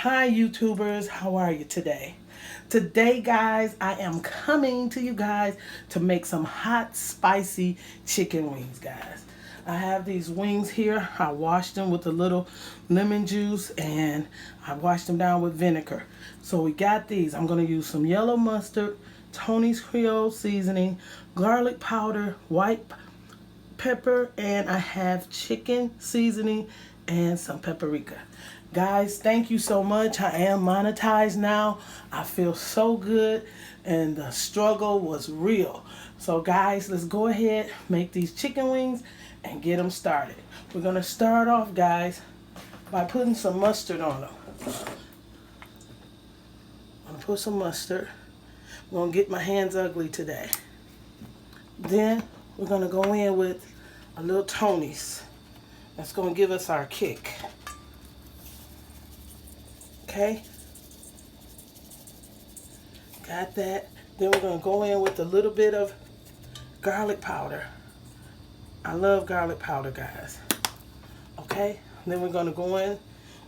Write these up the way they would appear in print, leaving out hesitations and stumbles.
Hi YouTubers, how are you today? Today guys, I am coming to you guys to make some hot spicy chicken wings guys. I have these wings here. I washed them with a little lemon juice and I washed them down with vinegar. So we got these. I'm going to use some yellow mustard, Tony's Creole Seasoning, garlic powder, white pepper, and I have chicken seasoning and some paprika. Guys, thank you so much. I am monetized now. I feel so good and the struggle was real. So guys, let's go ahead, make these chicken wings and get them started. We're going to start off guys by putting some mustard on them. I'm going to put some mustard. I'm going to get my hands ugly today. Then we're going to go in with a little Tony's. That's going to give us our kick. Okay? Got that. Then we're going to go in with a little bit of garlic powder. I love garlic powder, guys. Okay? Then we're going to go in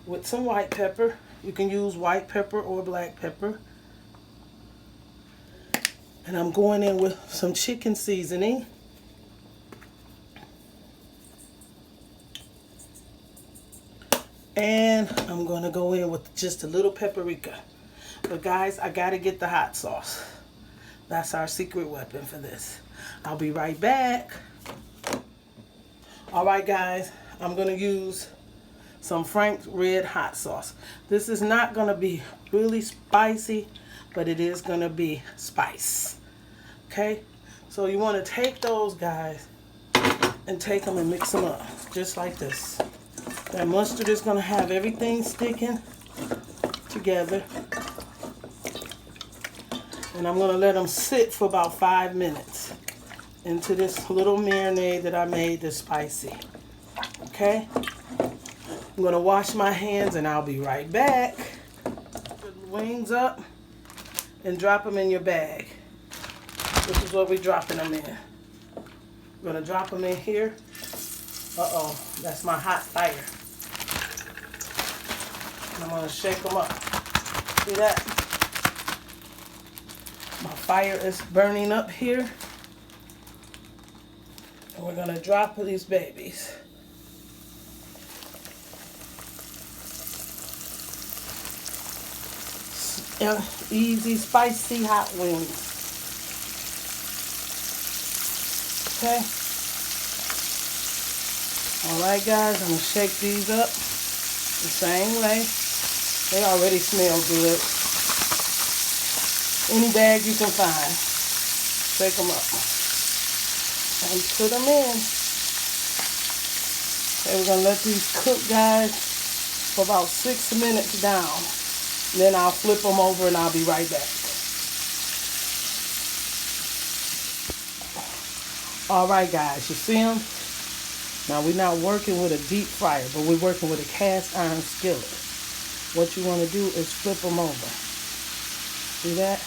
with some white pepper. You can use white pepper or black pepper. And I'm going in with some chicken seasoning. And I'm going to go in with just a little paprika. But guys, I got to get the hot sauce. That's our secret weapon for this. I'll be right back. Alright guys, I'm going to use some Frank's Red Hot Sauce. This is not going to be really spicy, but it is going to be spice. Okay? So you want to take those guys and take them and mix them up. Just like this. That mustard is going to have everything sticking together. And I'm going to let them sit for about 5 minutes into this little marinade that I made that's spicy. Okay? I'm going to wash my hands and I'll be right back. Put the wings up and drop them in your bag. This is what we're dropping them in. We're going to drop them in here. Uh-oh, that's my hot fire. I'm going to shake them up. See that? My fire is burning up here. And we're going to drop these babies. Easy, spicy, hot wings. Okay? Alright guys, I'm going to shake these up the same way. They already smell good. Any bag you can find. Shake them up. And put them in. Okay, we're going to let these cook, guys, for about 6 minutes down. Then I'll flip them over and I'll be right back. Alright guys, you see them? Now we're not working with a deep fryer, but we're working with a cast iron skillet. What you want to do is flip them over. See that?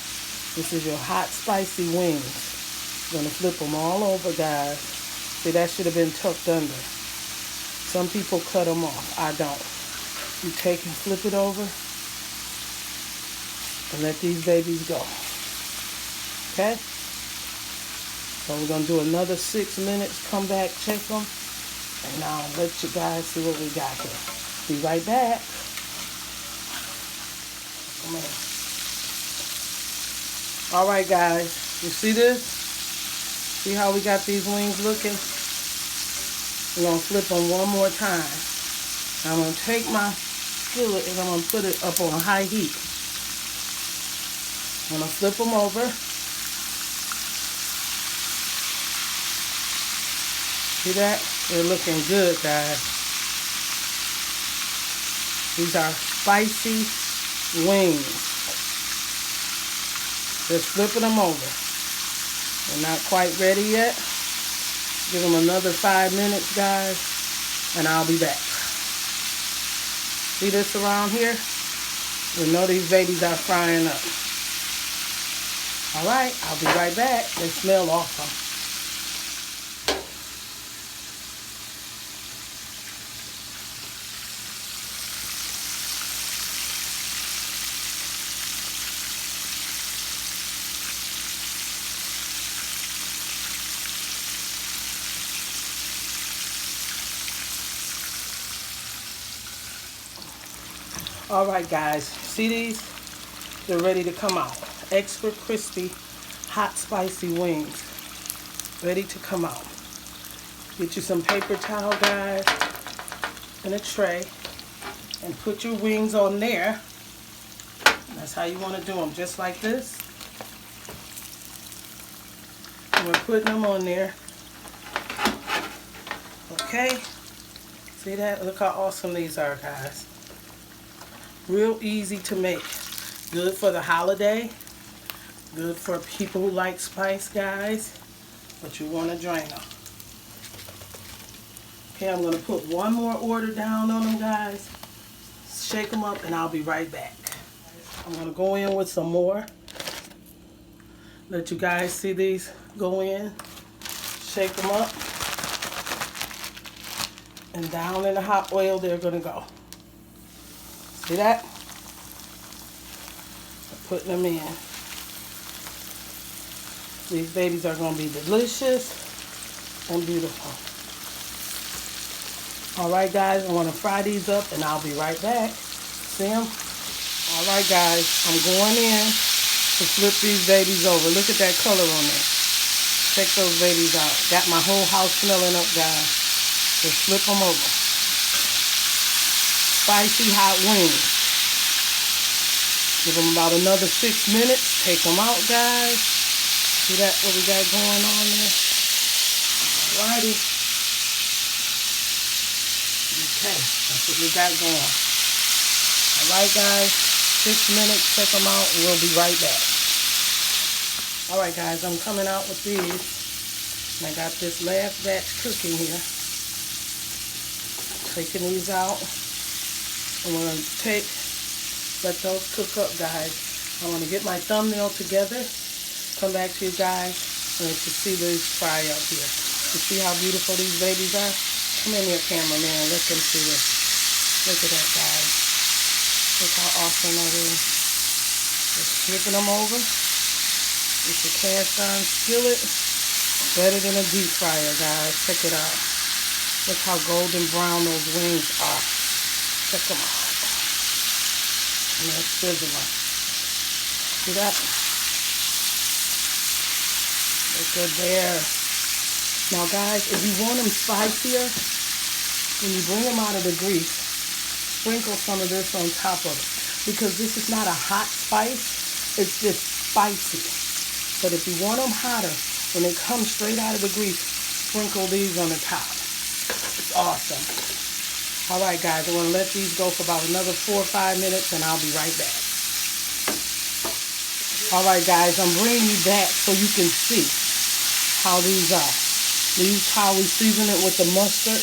This is your hot spicy wings. You're going to flip them all over, guys. See, that should have been tucked under. Some people cut them off. I don't. You take and flip it over and let these babies go. Okay? So we're going to do another 6 minutes. Come back, check them. And now I'll let you guys see what we got here. Be right back. Come on. Alright guys, you see this? See how we got these wings looking? We're going to flip them one more time. I'm going to take my skillet and I'm going to put it up on high heat. I'm going to flip them over. See that? They're looking good, guys. These are spicy wings. Just flipping them over. They're not quite ready yet. Give them another 5 minutes, guys, and I'll be back. See this around here? We know these babies are frying up. All right, I'll be right back. They smell awesome. All right, guys. See these? They're ready to come out. Extra crispy, hot, spicy wings. Ready to come out. Get you some paper towel, guys, and a tray. And put your wings on there. That's how you want to do them. Just like this. And we're putting them on there. Okay. See that? Look how awesome these are, guys. Real easy to make. Good for the holiday. Good for people who like spice, guys. But you want to drain them. Okay, I'm going to put one more order down on them, guys. Shake them up and I'll be right back. I'm going to go in with some more. Let you guys see these go in. Shake them up. And down in the hot oil they're going to go. See that? I'm putting them in. These babies are going to be delicious and beautiful. Alright guys, I want to fry these up and I'll be right back. See them? Alright guys, I'm going in to flip these babies over. Look at that color on there. Check those babies out. Got my whole house smelling up, guys. Just flip them over. Spicy hot wings. Give them about another 6 minutes. Take them out, guys. See that, what we got going on there? Alrighty. Okay, that's what we got going. Alright guys, 6 minutes, check them out, and we'll be right back. Alright guys, I'm coming out with these. And I got this last batch cooking here. Taking these out. I'm going to let those cook up, guys. I want to get my thumbnail together. Come back to you guys and let you see these fry up here. You see how beautiful these babies are? Come in here, cameraman. Let them see this. Look at that, guys. Look how awesome that is. Just flipping them over. It's a cast iron skillet. Better than a deep fryer, guys. Check it out. Look how golden brown those wings are. Check them out. And they're sizzling. See that? Look good there. Now guys, if you want them spicier, when you bring them out of the grease, sprinkle some of this on top of it. Because this is not a hot spice, it's just spicy. But if you want them hotter, when they come straight out of the grease, sprinkle these on the top. It's awesome. Alright guys, I'm going to let these go for about another 4 or 5 minutes and I'll be right back. Alright guys, I'm bringing you back so you can see how these are. These how we season it with the mustard.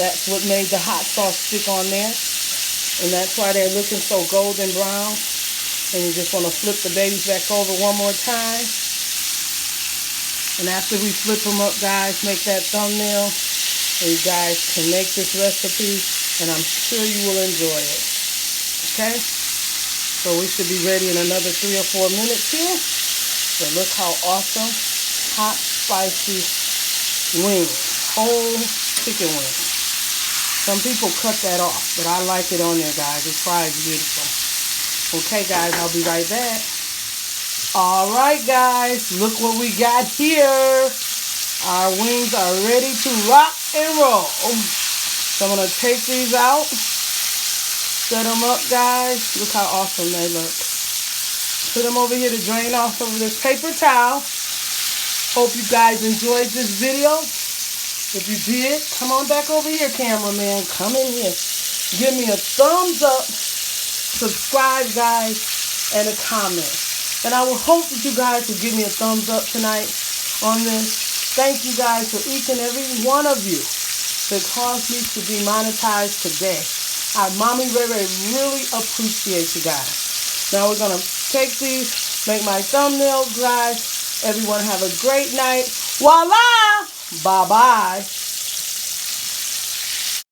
That's what made the hot sauce stick on there. And that's why they're looking so golden brown. And you just want to flip the babies back over one more time. And after we flip them up, guys, make that thumbnail. And you guys can make this recipe. And I'm sure you will enjoy it. Okay? So we should be ready in another 3 or 4 minutes here. So look how awesome. Hot, spicy wings. Whole chicken wings. Some people cut that off, but I like it on there, guys. It fries beautiful. Okay, guys, I'll be right back. Alright, guys, look what we got here. Our wings are ready to rock and roll. So I'm going to take these out. Set them up, guys. Look how awesome they look. Put them over here to drain off of this paper towel. Hope you guys enjoyed this video. If you did, come on back over here, cameraman. Come in here. Give me a thumbs up. Subscribe, guys, and a comment. And I will hope that you guys will give me a thumbs up tonight on this. Thank you guys for each and every one of you that caused me to be monetized today. Mommy Ray Ray really appreciate you guys. Now we're going to take these, make my thumbnail, guys. Everyone have a great night. Voila! Bye-bye.